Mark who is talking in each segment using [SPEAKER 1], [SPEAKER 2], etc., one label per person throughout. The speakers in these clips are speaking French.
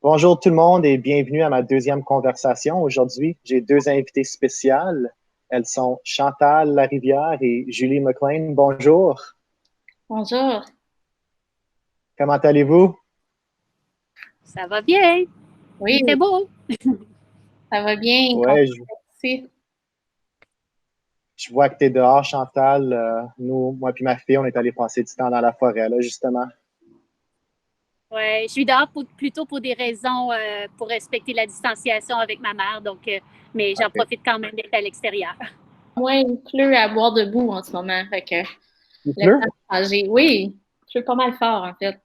[SPEAKER 1] Bonjour tout le monde et bienvenue à ma deuxième conversation. Aujourd'hui, j'ai deux invités spéciales. Elles sont Chantal Larivière et Julie McLean. Bonjour.
[SPEAKER 2] Bonjour,
[SPEAKER 1] Comment allez-vous?
[SPEAKER 3] Ça va bien.
[SPEAKER 2] oui,
[SPEAKER 3] Il fait beau.
[SPEAKER 2] ça va bien,
[SPEAKER 1] Ouais,
[SPEAKER 2] merci.
[SPEAKER 1] je vois que tu es dehors, Chantal. Moi et ma fille, on est allés passer du temps dans la forêt, là, justement.
[SPEAKER 3] Ouais, je suis dehors plutôt pour des raisons pour respecter la distanciation avec ma mère. Mais j'en
[SPEAKER 1] OK.
[SPEAKER 3] profite quand même d'être à l'extérieur.
[SPEAKER 2] Moi, il pleut à boire debout en ce moment, fait que
[SPEAKER 1] Il
[SPEAKER 2] le temps
[SPEAKER 1] pleut?
[SPEAKER 2] de changer. Oui, il pleut pas mal fort en fait.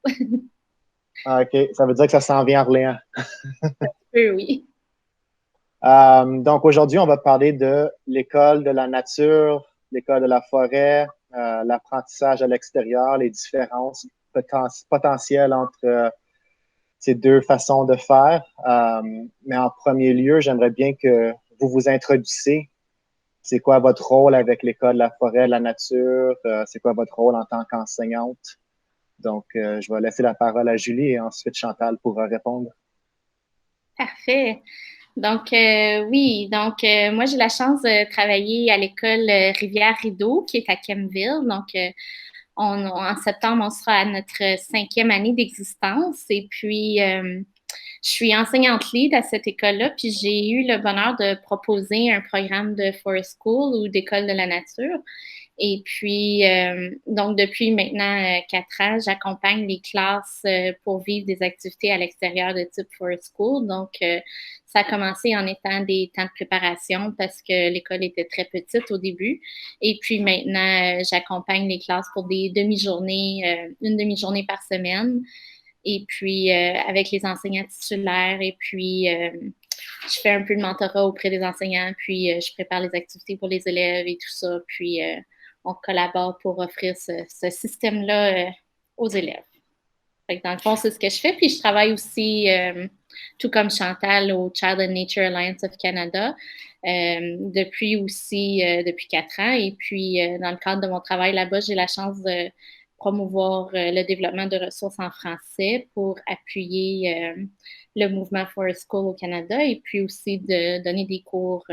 [SPEAKER 1] Ah, OK. Ça veut dire que ça s'en vient à Orléans.
[SPEAKER 2] Oui.
[SPEAKER 1] Donc aujourd'hui, on va parler de l'école de la nature, l'école de la forêt, l'apprentissage à l'extérieur, les différences potentielles entre ces deux façons de faire. Mais en premier lieu, j'aimerais bien que vous vous introduisiez. C'est quoi votre rôle avec l'école de la forêt, de la nature? C'est quoi votre rôle en tant qu'enseignante? Donc, je vais laisser la parole à Julie et ensuite Chantal pourra répondre.
[SPEAKER 2] Parfait. Donc, oui, moi, j'ai la chance de travailler à l'école Rivière-Rideau, qui est à Kemville. Donc, en septembre, on sera à notre 5e année d'existence. Et puis, je suis enseignante lead à cette école-là, puis j'ai eu le bonheur de proposer un programme de Forest School ou d'école de la nature. Et puis, donc, depuis maintenant 4 ans, j'accompagne les classes pour vivre des activités à l'extérieur de type Forest School. Donc, ça a commencé en étant des temps de préparation parce que l'école était très petite au début. Et puis maintenant, j'accompagne les classes pour des demi-journées, une demi-journée par semaine. Et puis, avec les enseignants titulaires. Et puis, je fais un peu de mentorat auprès des enseignants. Puis, je prépare les activités pour les élèves et tout ça. Puis, on collabore pour offrir ce système-là aux élèves. Fait que dans le fond, c'est ce que je fais. Puis, je travaille aussi, tout comme Chantal, au Child and Nature Alliance of Canada. Depuis 4 ans. Et puis, dans le cadre de mon travail là-bas, j'ai la chance de promouvoir le développement de ressources en français pour appuyer le mouvement Forest School au Canada et puis aussi de donner des cours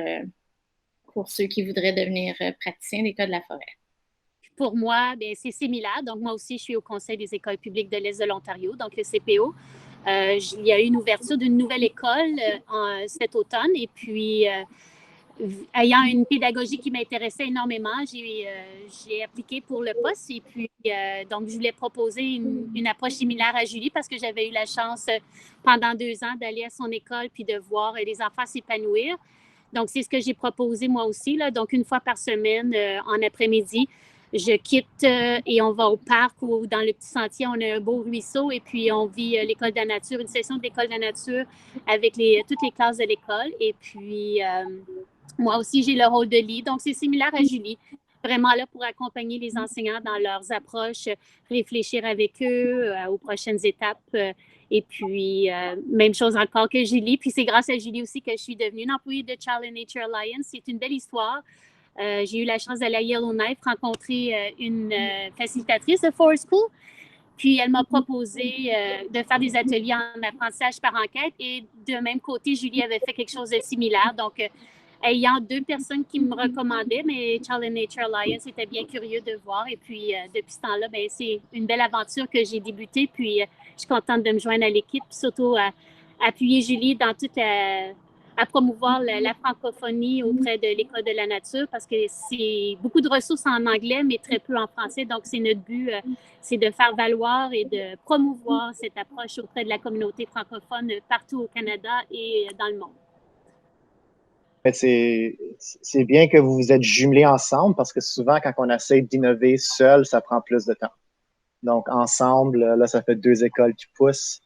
[SPEAKER 2] pour ceux qui voudraient devenir praticiens d'école de la forêt.
[SPEAKER 3] Pour moi, bien, c'est similaire. Donc, moi aussi, je suis au Conseil des écoles publiques de l'Est de l'Ontario, donc le CPO. Il y a eu une ouverture d'une nouvelle école cet automne et puis ayant une pédagogie qui m'intéressait énormément, j'ai appliqué pour le poste et puis donc je voulais proposer une approche similaire à Julie parce que j'avais eu la chance pendant 2 ans d'aller à son école puis de voir les enfants s'épanouir. Donc c'est ce que j'ai proposé moi aussi là. Donc une fois par semaine en après-midi, je quitte et on va au parc ou dans le petit sentier, on a un beau ruisseau et puis on vit l'école de la nature, une session de l'école de la nature avec toutes les classes de l'école et puis moi aussi, j'ai le rôle de lead. Donc, c'est similaire à Julie. Vraiment là pour accompagner les enseignants dans leurs approches, réfléchir avec eux aux prochaines étapes. Et puis, même chose encore que Julie. Puis, c'est grâce à Julie aussi que je suis devenue une employée de Child and Nature Alliance. C'est une belle histoire. J'ai eu la chance d'aller à Yellowknife rencontrer une facilitatrice de Forest School. Puis, elle m'a proposé de faire des ateliers en apprentissage par enquête. Et de même côté, Julie avait fait quelque chose de similaire. Donc, ayant 2 personnes qui me recommandaient, mais Child and Nature Alliance était bien curieux de voir. Et puis, depuis ce temps-là, ben, c'est une belle aventure que j'ai débutée. Puis, je suis contente de me joindre à l'équipe, surtout à appuyer Julie dans à promouvoir la francophonie auprès de l'École de la nature parce que c'est beaucoup de ressources en anglais, mais très peu en français. Donc, c'est notre but, c'est de faire valoir et de promouvoir cette approche auprès de la communauté francophone partout au Canada et dans le monde.
[SPEAKER 1] C'est bien que vous vous êtes jumelés ensemble parce que souvent, quand on essaie d'innover seul, ça prend plus de temps. Donc, ensemble, là, ça fait deux écoles qui poussent.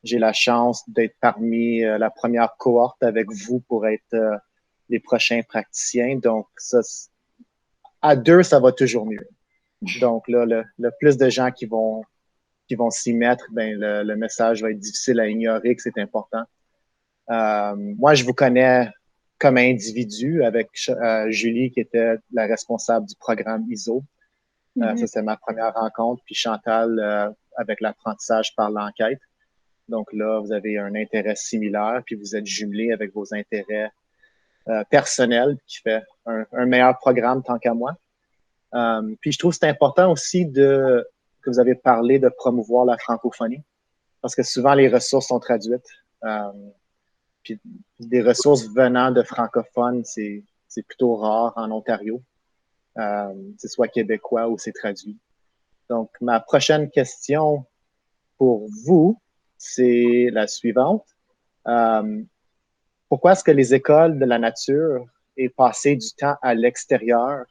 [SPEAKER 1] J'ai la chance d'être parmi la première cohorte avec vous pour être les prochains praticiens. Donc, ça, à deux, ça va toujours mieux. Donc, là, le plus de gens qui vont s'y mettre, ben, le message va être difficile à ignorer que c'est important. Moi, je vous connais comme individu avec Julie, qui était la responsable du programme ISO. Ça, c'est ma première rencontre. Puis Chantal, avec l'apprentissage par l'enquête. Donc là, vous avez un intérêt similaire, puis vous êtes jumelé avec vos intérêts personnels, qui fait un meilleur programme tant qu'à moi. Puis je trouve que c'est important aussi que vous avez parlé de promouvoir la francophonie, parce que souvent les ressources sont traduites. Puis des ressources venant de francophones, c'est plutôt rare en Ontario. C'est soit québécois ou c'est traduit. Donc, ma prochaine question pour vous, c'est la suivante. Pourquoi est-ce que les écoles de la nature et passer du temps à l'extérieur,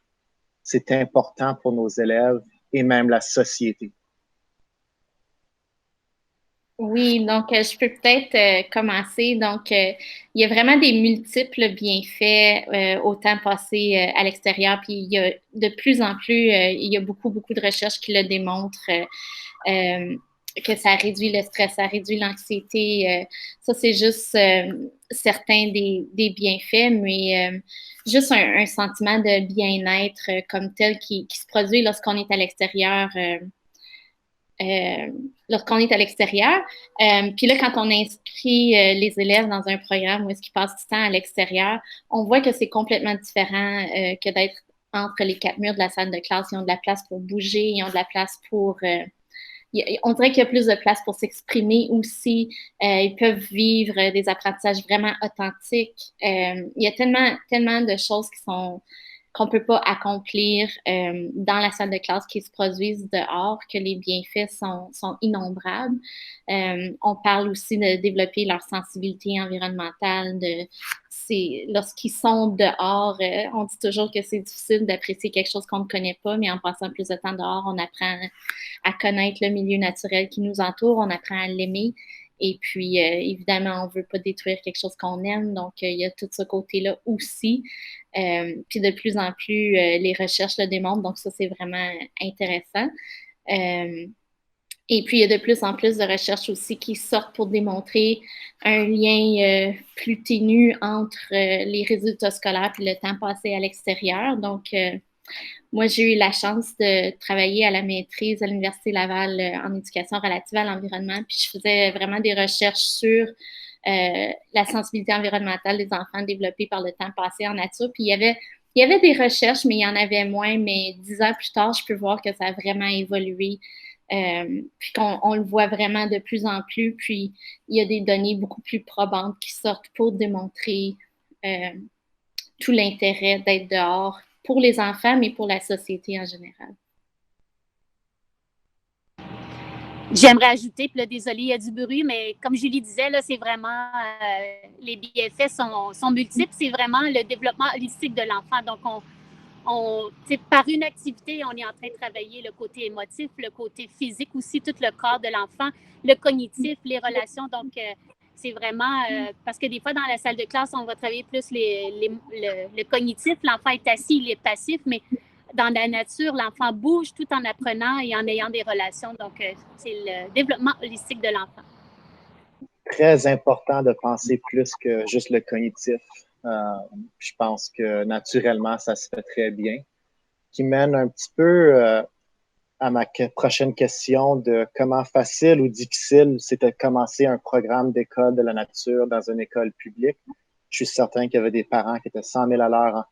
[SPEAKER 1] c'est important pour nos élèves et même la société?
[SPEAKER 2] Oui, donc je peux peut-être commencer. Donc, il y a vraiment des multiples bienfaits au temps passé à l'extérieur. Puis, il y a de plus en plus, il y a beaucoup, beaucoup de recherches qui le démontrent que ça réduit le stress, ça réduit l'anxiété. Ça, c'est juste certains des bienfaits, mais juste un sentiment de bien-être comme tel qui se produit lorsqu'on est à l'extérieur. Lorsqu'on est à l'extérieur. Puis là, quand on inscrit les élèves dans un programme où est-ce qu'ils passent du temps à l'extérieur, on voit que c'est complètement différent que d'être entre les quatre murs de la salle de classe. Ils ont de la place pour bouger, ils ont de la place pour... on dirait qu'il y a plus de place pour s'exprimer aussi. Ils peuvent vivre des apprentissages vraiment authentiques. Il y a tellement de choses qu'on ne peut pas accomplir dans la salle de classe qui se produisent dehors, que les bienfaits sont innombrables. On parle aussi de développer leur sensibilité environnementale. Lorsqu'ils sont dehors, on dit toujours que c'est difficile d'apprécier quelque chose qu'on ne connaît pas, mais en passant plus de temps dehors, on apprend à connaître le milieu naturel qui nous entoure, on apprend à l'aimer. Et puis, évidemment, on ne veut pas détruire quelque chose qu'on aime, donc il y a tout ce côté-là aussi. Puis de plus en plus, les recherches le démontrent, donc ça, c'est vraiment intéressant. Et puis, il y a de plus en plus de recherches aussi qui sortent pour démontrer un lien plus ténu entre les résultats scolaires et le temps passé à l'extérieur. Donc, moi, j'ai eu la chance de travailler à la maîtrise à l'Université Laval en éducation relative à l'environnement. Puis, je faisais vraiment des recherches sur la sensibilité environnementale des enfants développée par le temps passé en nature. Puis, il y avait des recherches, mais il y en avait moins. Mais 10 ans plus tard, je peux voir que ça a vraiment évolué. Puis qu'on le voit vraiment de plus en plus. Puis, il y a des données beaucoup plus probantes qui sortent pour démontrer tout l'intérêt d'être dehors pour les enfants, mais pour la société en général.
[SPEAKER 3] J'aimerais ajouter, puis là, désolée, il y a du bruit, mais comme Julie disait, là, c'est vraiment, les bienfaits sont multiples, c'est vraiment le développement holistique de l'enfant. Donc, par une activité, on est en train de travailler le côté émotif, le côté physique aussi, tout le corps de l'enfant, le cognitif, les relations. Donc, c'est vraiment, parce que des fois, dans la salle de classe, on va travailler plus le cognitif. L'enfant est assis, il est passif, mais dans la nature, l'enfant bouge tout en apprenant et en ayant des relations. Donc, c'est le développement holistique de l'enfant.
[SPEAKER 1] Très important de penser plus que juste le cognitif. Je pense que naturellement, ça se fait très bien. Qui mène un petit peu à ma prochaine question de comment facile ou difficile c'était de commencer un programme d'école de la nature dans une école publique. Je suis certain qu'il y avait des parents qui étaient 100 000 à l'heure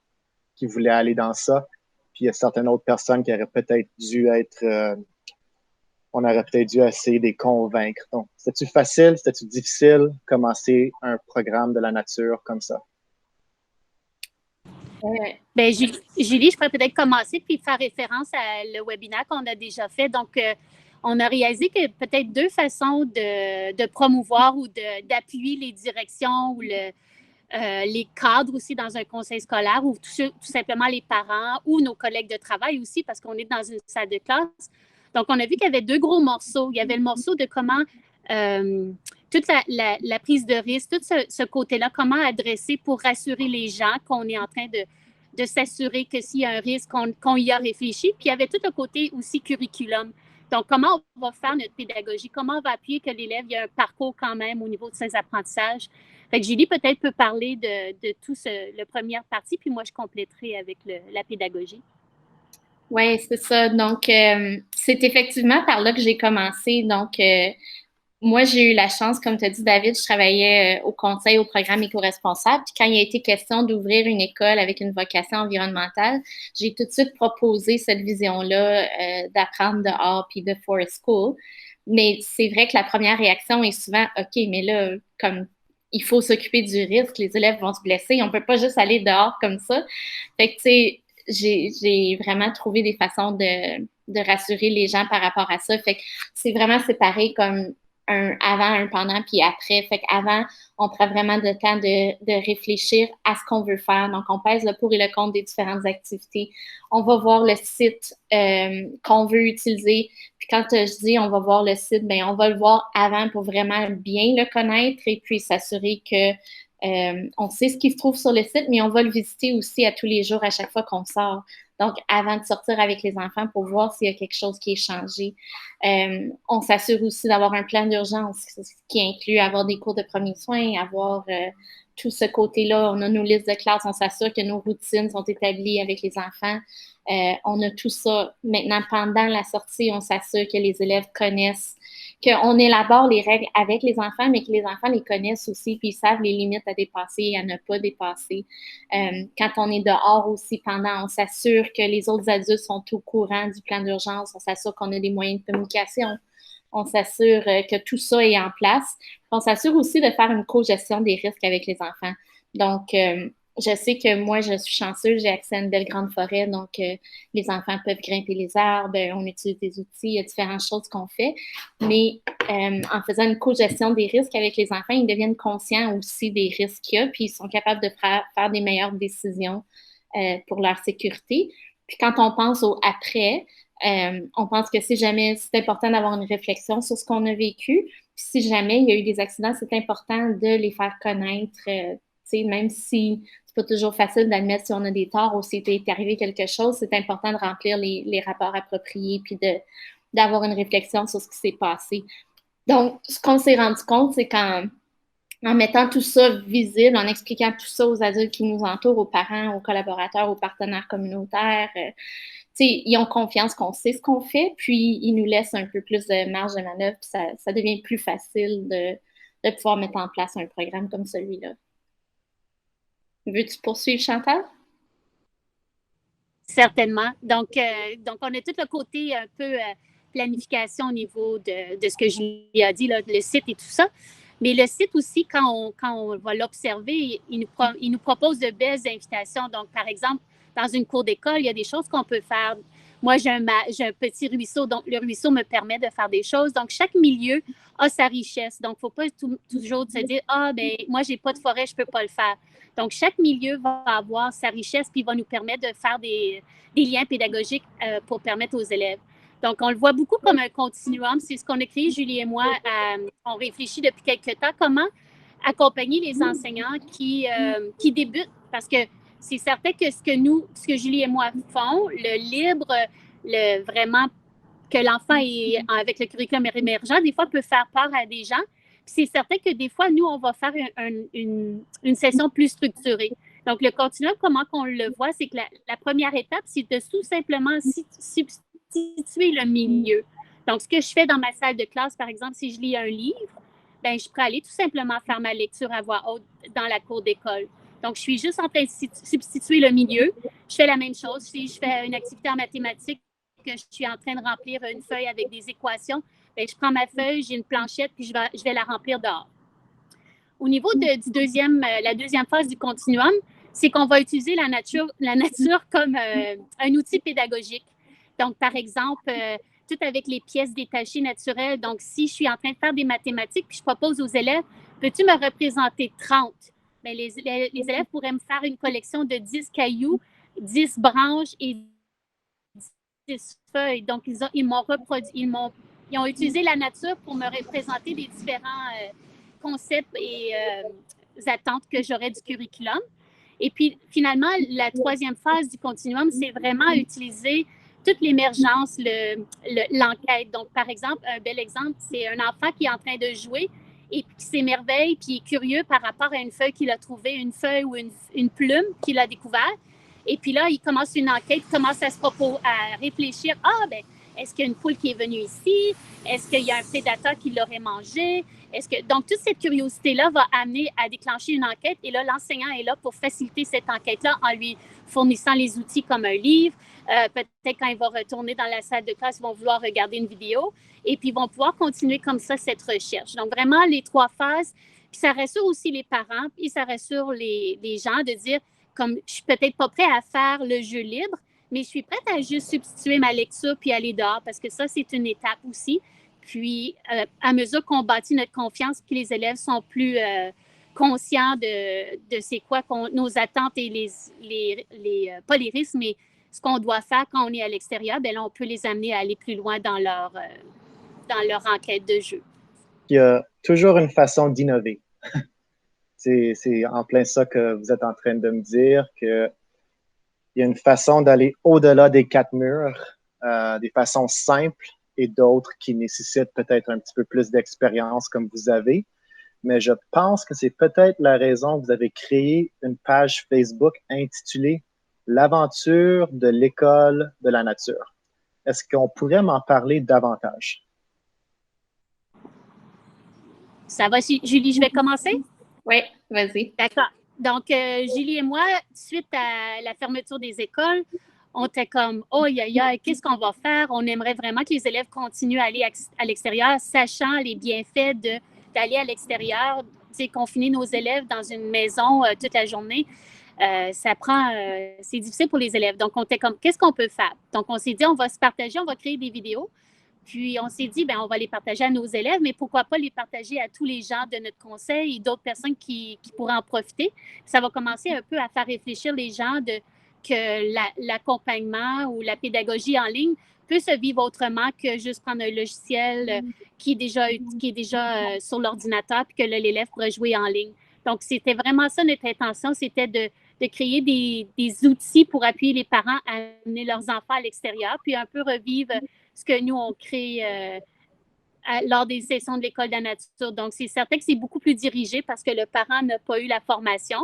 [SPEAKER 1] qui voulaient aller dans ça. Puis il y a certaines autres personnes qui auraient peut-être dû on aurait peut-être dû essayer de les convaincre. Donc, c'était-tu facile, c'était-tu difficile commencer un programme de la nature comme ça?
[SPEAKER 3] Ben, Julie, je pourrais peut-être commencer puis faire référence à le webinaire qu'on a déjà fait. Donc, on a réalisé que peut-être deux façons de promouvoir ou d'appuyer les directions ou les cadres aussi dans un conseil scolaire ou tout simplement les parents ou nos collègues de travail aussi parce qu'on est dans une salle de classe. Donc, on a vu qu'il y avait deux gros morceaux. Il y avait le morceau de comment toute la prise de risque, tout ce côté-là, comment adresser pour rassurer les gens qu'on est en train de s'assurer que s'il y a un risque, qu'on y a réfléchi. Puis il y avait tout le côté aussi curriculum. Donc, comment on va faire notre pédagogie? Comment on va appuyer que l'élève ait un parcours quand même au niveau de ses apprentissages? Fait que Julie, peut-être, peut parler de tout le première partie, puis moi, je compléterai avec la pédagogie.
[SPEAKER 2] Oui, c'est ça. Donc, c'est effectivement par là que j'ai commencé. Donc, moi, j'ai eu la chance, comme tu as dit, David, je travaillais au conseil au programme éco-responsable. Puis quand il a été question d'ouvrir une école avec une vocation environnementale, j'ai tout de suite proposé cette vision-là d'apprendre dehors puis de forest school. Mais c'est vrai que la première réaction est souvent, OK, mais là, comme il faut s'occuper du risque, les élèves vont se blesser, on peut pas juste aller dehors comme ça. Fait que, tu sais, j'ai vraiment trouvé des façons de rassurer les gens par rapport à ça. Fait que c'est vraiment séparé comme un avant, un pendant, puis après. Fait qu'avant, on prend vraiment le temps de réfléchir à ce qu'on veut faire. Donc, on pèse le pour et le contre des différentes activités. On va voir le site qu'on veut utiliser. Puis quand je dis on va voir le site, ben on va le voir avant pour vraiment bien le connaître et puis s'assurer que on sait ce qui se trouve sur le site, mais on va le visiter aussi à tous les jours, à chaque fois qu'on sort. Donc, avant de sortir avec les enfants pour voir s'il y a quelque chose qui est changé. On s'assure aussi d'avoir un plan d'urgence, ce qui inclut avoir des cours de premiers soins, avoir tout ce côté-là. On a nos listes de classe, on s'assure que nos routines sont établies avec les enfants. On a tout ça. Maintenant, pendant la sortie, on s'assure que les élèves connaissent, qu'on élabore les règles avec les enfants, mais que les enfants les connaissent aussi, puis ils savent les limites à dépasser et à ne pas dépasser. Quand on est dehors aussi, pendant, on s'assure que les autres adultes sont au courant du plan d'urgence, on s'assure qu'on a des moyens de communication, on s'assure que tout ça est en place. On s'assure aussi de faire une co-gestion des risques avec les enfants. Donc, je sais que moi, je suis chanceuse, j'ai accès à une belle grande forêt, donc les enfants peuvent grimper les arbres, on utilise des outils, il y a différentes choses qu'on fait, mais en faisant une co-gestion des risques avec les enfants, ils deviennent conscients aussi des risques qu'il y a, puis ils sont capables de faire des meilleures décisions pour leur sécurité. Puis quand on pense au après, on pense que si jamais c'est important d'avoir une réflexion sur ce qu'on a vécu, puis si jamais il y a eu des accidents, c'est important de les faire connaître, même si c'est pas toujours facile d'admettre si on a des torts ou s'il est arrivé quelque chose, c'est important de remplir les rapports appropriés puis d'avoir une réflexion sur ce qui s'est passé. Donc, ce qu'on s'est rendu compte, c'est qu'en mettant tout ça visible, en expliquant tout ça aux adultes qui nous entourent, aux parents, aux collaborateurs, aux partenaires communautaires, ils ont confiance qu'on sait ce qu'on fait, puis ils nous laissent un peu plus de marge de manœuvre, puis ça devient plus facile de pouvoir mettre en place un programme comme celui-là. Veux-tu poursuivre, Chantal?
[SPEAKER 3] Certainement. Donc, on a tout le côté un peu planification au niveau de ce que Julie a dit, là, le site et tout ça. Mais le site aussi, quand on va l'observer, il nous propose de belles invitations. Donc, par exemple, dans une cour d'école, il y a des choses qu'on peut faire. Moi, j'ai un petit ruisseau, donc le ruisseau me permet de faire des choses. Donc, chaque milieu a sa richesse. Donc, il ne faut pas toujours se dire, moi, je n'ai pas de forêt, je ne peux pas le faire. Donc, chaque milieu va avoir sa richesse puis va nous permettre de faire des liens pédagogiques pour permettre aux élèves. Donc, on le voit beaucoup comme un continuum. C'est ce qu'on a créé, Julie et moi. On réfléchit depuis quelques temps comment accompagner les enseignants qui débutent. Parce que c'est certain que ce que Julie et moi font, le libre, vraiment que l'enfant est avec le curriculum émergent, des fois peut faire peur à des gens. Puis c'est certain que des fois, nous, on va faire une session plus structurée. Donc, le continuum, comment qu'on le voit, c'est que la première étape, c'est de tout simplement substituer le milieu. Donc, ce que je fais dans ma salle de classe, par exemple, si je lis un livre, ben, je peux aller tout simplement faire ma lecture à voix haute dans la cour d'école. Donc, je suis juste en train de substituer le milieu. Je fais la même chose. Si je fais une activité en mathématiques, que je suis en train de remplir une feuille avec des équations, bien, je prends ma feuille, j'ai une planchette, puis je vais la remplir dehors. Au niveau de la deuxième phase du continuum, c'est qu'on va utiliser la nature comme un outil pédagogique. Donc, par exemple, tout avec les pièces détachées naturelles. Donc, si je suis en train de faire des mathématiques, puis je propose aux élèves, peux-tu me représenter 30? Bien, les élèves pourraient me faire une collection de 10 cailloux, 10 branches et 10 feuilles. Donc, ils ont utilisé la nature pour me représenter les différents concepts et attentes que j'aurais du curriculum. Et puis, finalement, la troisième phase du continuum, c'est vraiment utiliser toute l'émergence, l'enquête. Donc, par exemple, un bel exemple, c'est un enfant qui est en train de jouer et qui s'émerveille, puis est curieux par rapport à une feuille qu'il a trouvée, une feuille ou une plume qu'il a découvert. Et puis là, il commence une enquête, il commence à réfléchir. est-ce qu'il y a une poule qui est venue ici? Est-ce qu'il y a un prédateur qui l'aurait mangé? Donc, toute cette curiosité-là va amener à déclencher une enquête. Et là, l'enseignant est là pour faciliter cette enquête-là en lui fournissant les outils comme un livre. Peut-être quand il va retourner dans la salle de classe, ils vont vouloir regarder une vidéo. Et puis, ils vont pouvoir continuer comme ça cette recherche. Donc, vraiment, les 3 phases. Puis, ça rassure aussi les parents. Puis, ça rassure les gens de dire, comme je suis peut-être pas prêt à faire le jeu libre, mais je suis prête à juste substituer ma lecture puis aller dehors parce que ça, c'est une étape aussi. Puis, à mesure qu'on bâtit notre confiance, puis les élèves sont plus conscients de c'est quoi nos attentes et pas les risques, mais ce qu'on doit faire quand on est à l'extérieur, bien là, on peut les amener à aller plus loin dans leur enquête de jeu.
[SPEAKER 1] Il y a toujours une façon d'innover. C'est en plein ça que vous êtes en train de me dire, qu'il y a une façon d'aller au-delà des 4 murs, des façons simples et d'autres qui nécessitent peut-être un petit peu plus d'expérience comme vous avez. Mais je pense que c'est peut-être la raison que vous avez créé une page Facebook intitulée « L'aventure de l'école de la nature ». Est-ce qu'on pourrait m'en parler davantage?
[SPEAKER 3] Ça va, Julie, je vais commencer?
[SPEAKER 2] Oui, vas-y.
[SPEAKER 3] D'accord. Donc, Julie et moi, suite à la fermeture des écoles, on était comme, oh, qu'est-ce qu'on va faire? On aimerait vraiment que les élèves continuent à aller à l'extérieur, sachant les bienfaits d'aller à l'extérieur, confiner nos élèves dans une maison toute la journée. C'est difficile pour les élèves. Donc, on était comme, qu'est-ce qu'on peut faire? Donc, on s'est dit, on va se partager, on va créer des vidéos. Puis, on s'est dit, on va les partager à nos élèves, mais pourquoi pas les partager à tous les gens de notre conseil et d'autres personnes qui pourraient en profiter. Ça va commencer un peu à faire réfléchir les gens que l'accompagnement ou la pédagogie en ligne peut se vivre autrement que juste prendre un logiciel qui est déjà sur l'ordinateur puis que l'élève pourrait jouer en ligne. Donc, c'était vraiment ça notre intention, c'était de créer des outils pour appuyer les parents à amener leurs enfants à l'extérieur, puis un peu revivre ce que nous, on crée lors des sessions de l'École de la nature. Donc, c'est certain que c'est beaucoup plus dirigé parce que le parent n'a pas eu la formation.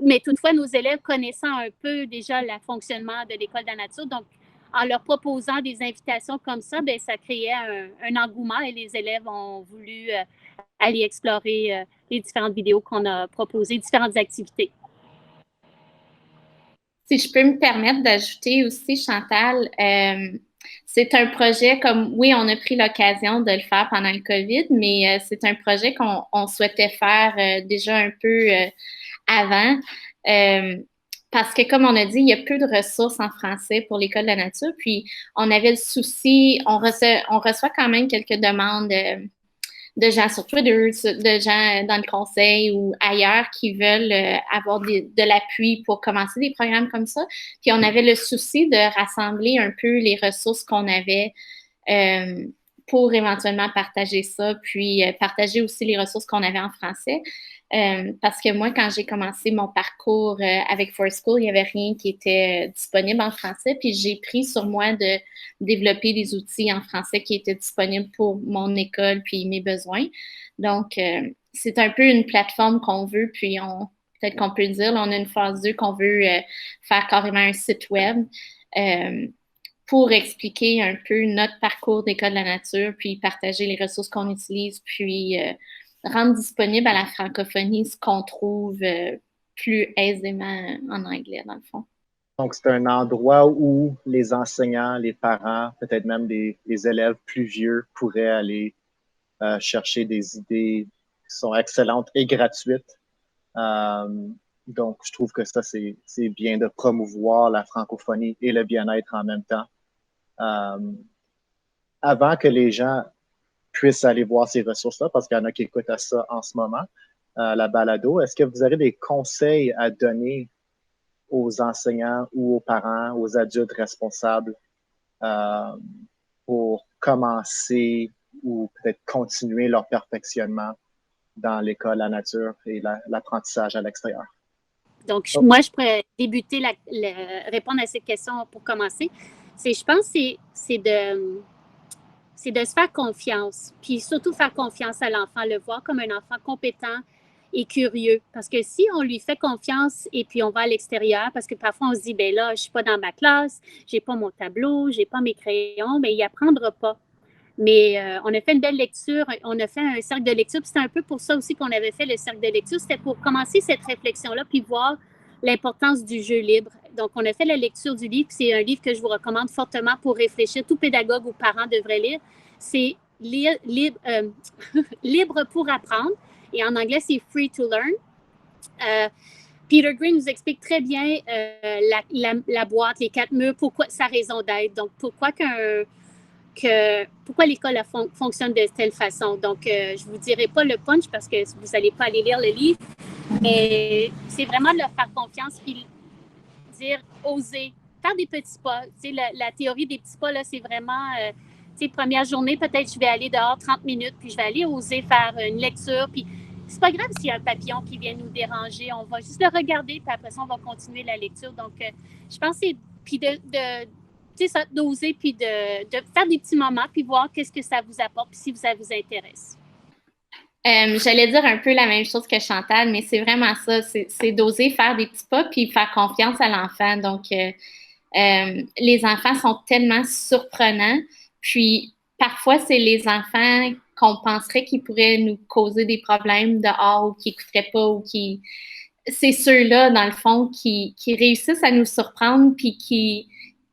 [SPEAKER 3] Mais toutefois, nos élèves connaissant un peu déjà le fonctionnement de l'École de la nature, donc en leur proposant des invitations comme ça, bien, ça créait un engouement et les élèves ont voulu aller explorer les différentes vidéos qu'on a proposées, différentes activités.
[SPEAKER 2] Si je peux me permettre d'ajouter aussi, Chantal, c'est un projet comme, oui, on a pris l'occasion de le faire pendant le COVID, mais c'est un projet qu'on souhaitait faire déjà un peu avant. Parce que, comme on a dit, il y a peu de ressources en français pour l'École de la nature. Puis, on avait le souci, on reçoit quand même quelques demandes de gens sur Twitter, de gens dans le conseil ou ailleurs qui veulent avoir de l'appui pour commencer des programmes comme ça. Puis, on avait le souci de rassembler un peu les ressources qu'on avait pour éventuellement partager ça, puis partager aussi les ressources qu'on avait en français. Parce que moi, quand j'ai commencé mon parcours avec Foreschool, il n'y avait rien qui était disponible en français. Puis j'ai pris sur moi de développer des outils en français qui étaient disponibles pour mon école puis mes besoins. Donc, c'est un peu une plateforme qu'on veut, puis peut-être qu'on peut le dire, là, on a une phase 2 qu'on veut faire carrément un site web pour expliquer un peu notre parcours d'École de la nature, puis partager les ressources qu'on utilise, puis rendre disponible à la francophonie ce qu'on trouve plus aisément en anglais, dans le fond.
[SPEAKER 1] Donc, c'est un endroit où les enseignants, les parents, peut-être même des élèves plus vieux pourraient aller chercher des idées qui sont excellentes et gratuites. Donc, je trouve que ça, c'est bien de promouvoir la francophonie et le bien-être en même temps. Avant que les gens puissent aller voir ces ressources-là, parce qu'il y en a qui écoutent à ça en ce moment, la balado, est-ce que vous avez des conseils à donner aux enseignants ou aux parents, aux adultes responsables pour commencer ou peut-être continuer leur perfectionnement dans l'école, la nature et l'apprentissage à l'extérieur?
[SPEAKER 3] Donc, moi, je pourrais débuter répondre à cette question pour commencer. Je pense que c'est de se faire confiance, puis surtout faire confiance à l'enfant, le voir comme un enfant compétent et curieux. Parce que si on lui fait confiance et puis on va à l'extérieur, parce que parfois on se dit, ben là, je suis pas dans ma classe, j'ai pas mon tableau, j'ai pas mes crayons, mais il apprendra pas. Mais on a fait une belle lecture, on a fait un cercle de lecture, puis c'était un peu pour ça aussi qu'on avait fait le cercle de lecture, c'était pour commencer cette réflexion-là, puis voir l'importance du jeu libre. Donc, on a fait la lecture du livre, c'est un livre que je vous recommande fortement pour réfléchir, tout pédagogue ou parent devrait lire. C'est Libre pour apprendre, et en anglais, c'est Free to Learn. Peter Green nous explique très bien la boîte, les 4 murs, pourquoi sa raison d'être. Donc, pourquoi l'école fonctionne de telle façon. Donc, je ne vous dirai pas le punch parce que vous n'allez pas aller lire le livre, mais c'est vraiment de leur faire confiance puis dire, oser, faire des petits pas. Tu sais, la théorie des petits pas, là, c'est vraiment, tu sais, première journée, peut-être je vais aller dehors 30 minutes, puis je vais aller oser faire une lecture, puis c'est pas grave s'il y a un papillon qui vient nous déranger, on va juste le regarder, puis après ça, on va continuer la lecture. Donc, je pense que c'est, puis d'oser, puis de faire des petits moments, puis voir qu'est-ce que ça vous apporte, puis si ça vous intéresse.
[SPEAKER 2] J'allais dire un peu la même chose que Chantal, mais c'est vraiment ça, c'est d'oser faire des petits pas, puis faire confiance à l'enfant. Donc, les enfants sont tellement surprenants, puis parfois, c'est les enfants qu'on penserait qu'ils pourraient nous causer des problèmes dehors ou qui n'écouteraient pas ou qui... C'est ceux-là, dans le fond, qui réussissent à nous surprendre, puis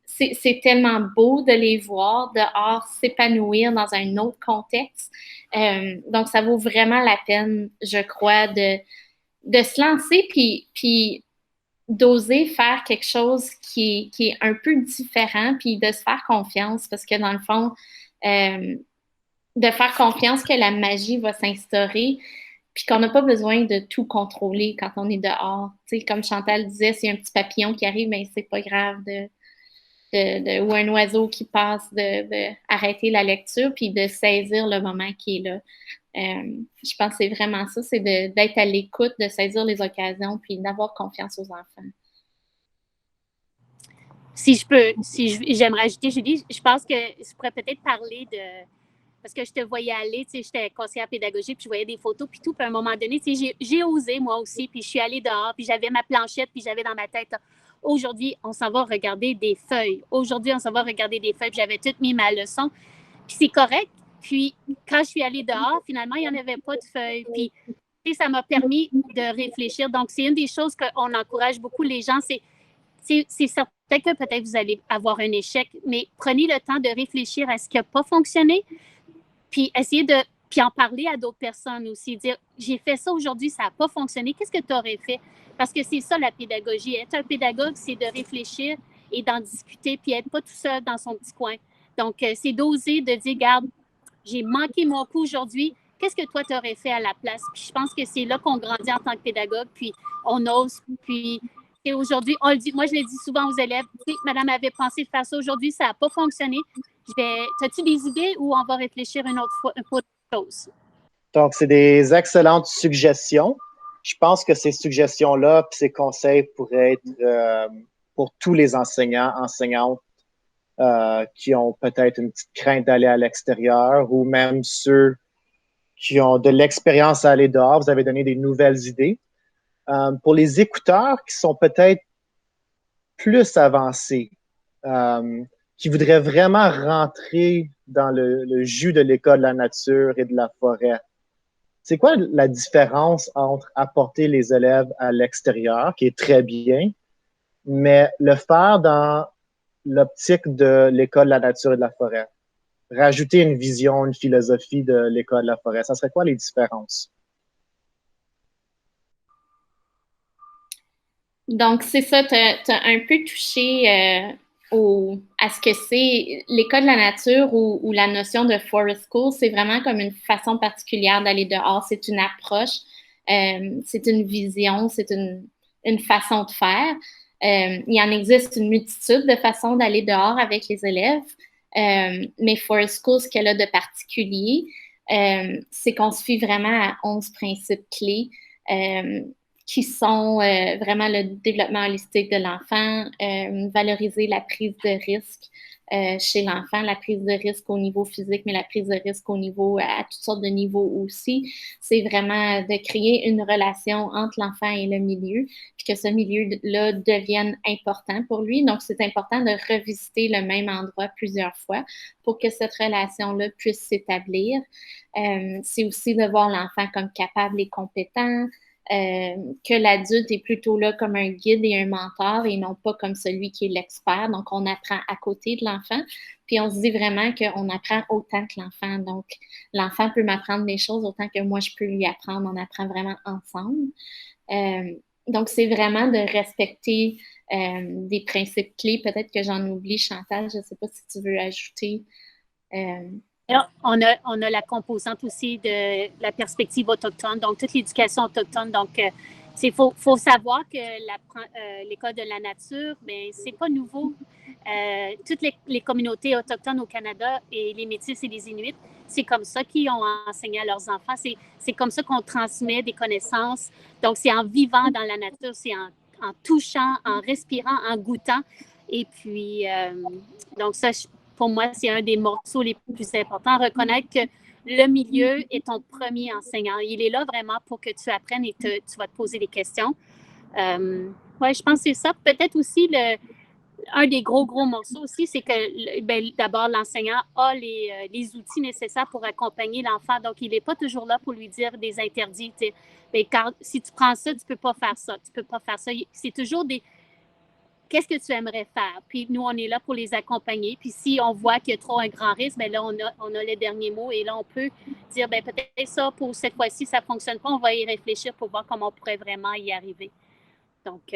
[SPEAKER 2] c'est tellement beau de les voir dehors s'épanouir dans un autre contexte. Donc, ça vaut vraiment la peine, je crois, de se lancer puis d'oser faire quelque chose qui est un peu différent puis de se faire confiance parce que dans le fond, de faire confiance que la magie va s'instaurer puis qu'on n'a pas besoin de tout contrôler quand on est dehors. Tu sais, comme Chantal disait, s'il y a un petit papillon qui arrive, ben c'est pas grave ou un oiseau qui passe, de arrêter la lecture puis de saisir le moment qui est là. Je pense que c'est vraiment ça, c'est d'être à l'écoute, de saisir les occasions puis d'avoir confiance aux enfants.
[SPEAKER 3] J'aimerais ajouter, Julie, je pense que je pourrais peut-être parler de... Parce que je te voyais aller, tu sais, j'étais conseillère pédagogique, puis je voyais des photos, puis tout, puis à un moment donné, tu sais, j'ai osé, moi aussi, puis je suis allée dehors, puis j'avais ma planchette, puis j'avais dans ma tête, aujourd'hui, on s'en va regarder des feuilles. Aujourd'hui, on s'en va regarder des feuilles, puis j'avais tout mis ma leçon, puis c'est correct. Puis quand je suis allée dehors, finalement, il n'y en avait pas de feuilles, puis tu sais, ça m'a permis de réfléchir. Donc, c'est une des choses qu'on encourage beaucoup les gens, c'est certain que peut-être vous allez avoir un échec, mais prenez le temps de réfléchir à ce qui n'a pas fonctionné, puis essayer puis en parler à d'autres personnes aussi, dire, j'ai fait ça aujourd'hui, ça n'a pas fonctionné, qu'est-ce que tu aurais fait? Parce que c'est ça la pédagogie. Être un pédagogue, c'est de réfléchir et d'en discuter, puis être pas tout seul dans son petit coin. Donc, c'est d'oser, de dire, regarde, j'ai manqué mon coup aujourd'hui, qu'est-ce que toi, tu aurais fait à la place? Puis je pense que c'est là qu'on grandit en tant que pédagogue, puis on ose, puis et aujourd'hui, on le dit, moi, je le dis souvent aux élèves, madame avait pensé de faire ça aujourd'hui, ça n'a pas fonctionné. As-tu des idées ou on va réfléchir une autre chose?
[SPEAKER 1] Donc, c'est des excellentes suggestions. Je pense que ces suggestions-là et ces conseils pourraient être pour tous les enseignants, enseignantes qui ont peut-être une petite crainte d'aller à l'extérieur ou même ceux qui ont de l'expérience à aller dehors. Vous avez donné des nouvelles idées. Pour les écouteurs qui sont peut-être plus avancés, qui voudraient vraiment rentrer dans le jus de l'école de la nature et de la forêt, c'est quoi la différence entre apporter les élèves à l'extérieur, qui est très bien, mais le faire dans l'optique de l'école de la nature et de la forêt? Rajouter une vision, une philosophie de l'école de la forêt, ça serait quoi les différences?
[SPEAKER 2] Donc, c'est ça, tu as un peu touché à ce que c'est l'école de la nature ou la notion de forest school. C'est vraiment comme une façon particulière d'aller dehors. C'est une approche, c'est une vision, c'est une façon de faire. Il en existe une multitude de façons d'aller dehors avec les élèves. Mais forest school, ce qu'elle a de particulier, c'est qu'on se fie vraiment à 11 principes clés qui sont vraiment le développement holistique de l'enfant, valoriser la prise de risque, chez l'enfant, la prise de risque au niveau physique, mais la prise de risque au niveau, à toutes sortes de niveaux aussi. C'est vraiment de créer une relation entre l'enfant et le milieu, puis que ce milieu-là devienne important pour lui. Donc, c'est important de revisiter le même endroit plusieurs fois pour que cette relation-là puisse s'établir. C'est aussi de voir l'enfant comme capable et compétent, que l'adulte est plutôt là comme un guide et un mentor et non pas comme celui qui est l'expert. Donc, on apprend à côté de l'enfant. Puis, on se dit vraiment qu'on apprend autant que l'enfant. Donc, l'enfant peut m'apprendre des choses autant que moi, je peux lui apprendre. On apprend vraiment ensemble. Donc, c'est vraiment de respecter des principes clés. Peut-être que j'en oublie, Chantal. Je ne sais pas si tu veux ajouter.
[SPEAKER 3] Alors, on a la composante aussi de la perspective autochtone, donc toute l'éducation autochtone. Donc, il faut savoir que l'école de la nature, bien, c'est pas nouveau. Toutes les communautés autochtones au Canada et les Métis et les Inuits, c'est comme ça qu'ils ont enseigné à leurs enfants. C'est comme ça qu'on transmet des connaissances. Donc, c'est en vivant dans la nature, c'est en touchant, en respirant, en goûtant. Et puis, donc ça, pour moi, c'est un des morceaux les plus importants. Reconnaître que le milieu est ton premier enseignant. Il est là vraiment pour que tu apprennes et tu vas te poser des questions. Oui, je pense que c'est ça. Peut-être aussi un des gros morceaux aussi, c'est que d'abord, l'enseignant a les outils nécessaires pour accompagner l'enfant. Donc, il n'est pas toujours là pour lui dire des interdits. Car si tu prends ça, tu ne peux pas faire ça. Tu ne peux pas faire ça. C'est toujours des qu'est-ce que tu aimerais faire? Puis nous, on est là pour les accompagner. Puis si on voit qu'il y a trop un grand risque, bien là, on a les derniers mots et là, on peut dire, bien peut-être ça, pour cette fois-ci, ça ne fonctionne pas. On va y réfléchir pour voir comment on pourrait vraiment y arriver. Donc,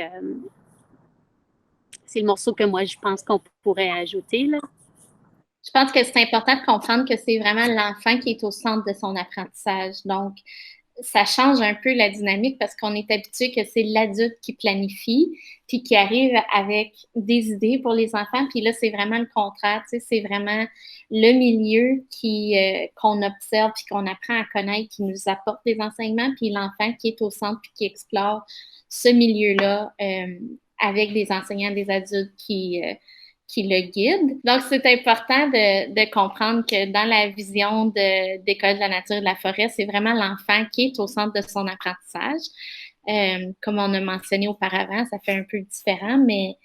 [SPEAKER 3] c'est le morceau que moi, je pense qu'on pourrait ajouter, là.
[SPEAKER 2] Je pense que c'est important de comprendre que c'est vraiment l'enfant qui est au centre de son apprentissage. Donc, ça change un peu la dynamique parce qu'on est habitué que c'est l'adulte qui planifie puis qui arrive avec des idées pour les enfants. Puis là, c'est vraiment le contraire. Tu sais, c'est vraiment le milieu qu'on observe puis qu'on apprend à connaître qui nous apporte des enseignements. Puis l'enfant qui est au centre puis qui explore ce milieu-là avec des enseignants, des adultes qui le guide. Donc, c'est important de comprendre que dans la vision d'École de la nature et de la forêt, c'est vraiment l'enfant qui est au centre de son apprentissage. Comme on a mentionné auparavant, ça fait un peu différent, mais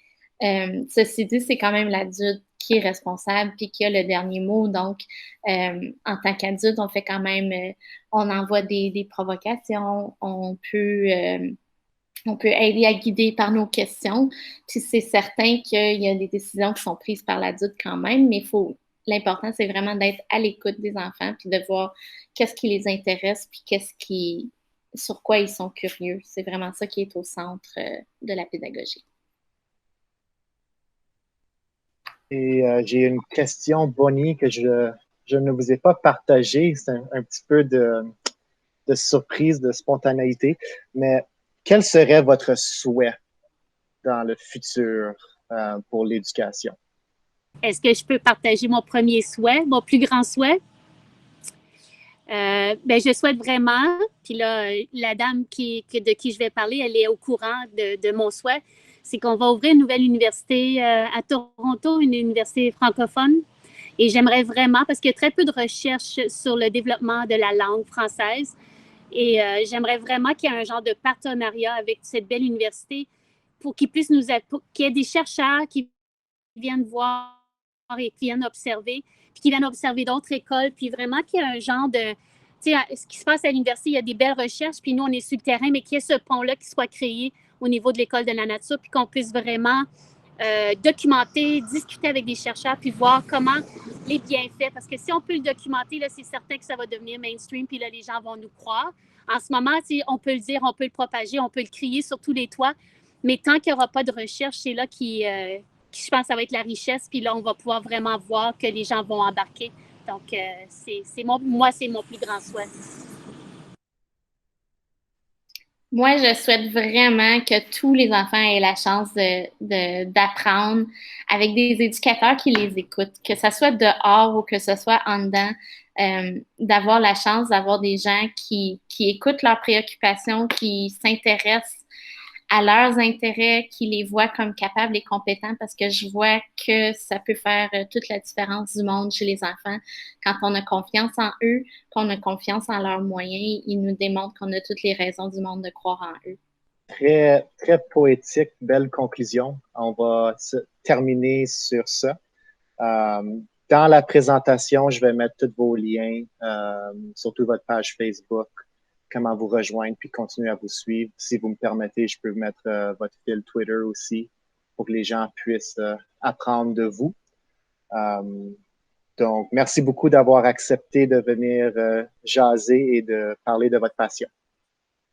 [SPEAKER 2] ceci dit, c'est quand même l'adulte qui est responsable puis qui a le dernier mot. Donc, en tant qu'adulte, on fait quand même, on envoie des provocations, on peut aider à guider par nos questions. Puis c'est certain qu'il y a des décisions qui sont prises par l'adulte quand même, mais l'important, c'est vraiment d'être à l'écoute des enfants puis de voir qu'est-ce qui les intéresse puis sur quoi ils sont curieux. C'est vraiment ça qui est au centre de la pédagogie.
[SPEAKER 1] Et j'ai une question, Bonnie, que je ne vous ai pas partagée. C'est un petit peu de surprise, de spontanéité. Mais quel serait votre souhait dans le futur pour l'éducation?
[SPEAKER 3] Est-ce que je peux partager mon premier souhait, mon plus grand souhait? Je souhaite vraiment, puis là, la dame de qui je vais parler, elle est au courant de mon souhait, c'est qu'on va ouvrir une nouvelle université à Toronto, une université francophone. Et j'aimerais vraiment, parce qu'il y a très peu de recherches sur le développement de la langue française, et j'aimerais vraiment qu'il y ait un genre de partenariat avec cette belle université pour qu'il puisse qu'il y ait des chercheurs qui viennent voir et qui viennent observer, puis qui viennent observer d'autres écoles, puis vraiment qu'il y ait un genre de... Tu sais, ce qui se passe à l'université, il y a des belles recherches, puis nous, on est sur le terrain, mais qu'il y ait ce pont-là qui soit créé au niveau de l'École de la nature, puis qu'on puisse vraiment documenter, discuter avec des chercheurs, puis voir comment les bienfaits, parce que si on peut le documenter, là, c'est certain que ça va devenir mainstream, puis là, les gens vont nous croire. En ce moment, on peut le dire, on peut le propager, on peut le crier sur tous les toits, mais tant qu'il n'y aura pas de recherche, c'est là qui je pense que ça va être la richesse, puis là, on va pouvoir vraiment voir que les gens vont embarquer. Donc, moi, c'est mon plus grand souhait.
[SPEAKER 2] Moi, je souhaite vraiment que tous les enfants aient la chance d'apprendre avec des éducateurs qui les écoutent, que ce soit dehors ou que ce soit en dedans, d'avoir la chance d'avoir des gens qui écoutent leurs préoccupations, qui s'intéressent à leurs intérêts, qui les voient comme capables et compétents, parce que je vois que ça peut faire toute la différence du monde chez les enfants. Quand on a confiance en eux, qu'on a confiance en leurs moyens, ils nous démontrent qu'on a toutes les raisons du monde de croire en eux.
[SPEAKER 1] Très, très poétique, belle conclusion. On va terminer sur ça. Dans la présentation, je vais mettre tous vos liens, surtout votre page Facebook, comment vous rejoindre, puis continuer à vous suivre. Si vous me permettez, je peux mettre votre fil Twitter aussi pour que les gens puissent apprendre de vous. Donc, merci beaucoup d'avoir accepté de venir jaser et de parler de votre passion.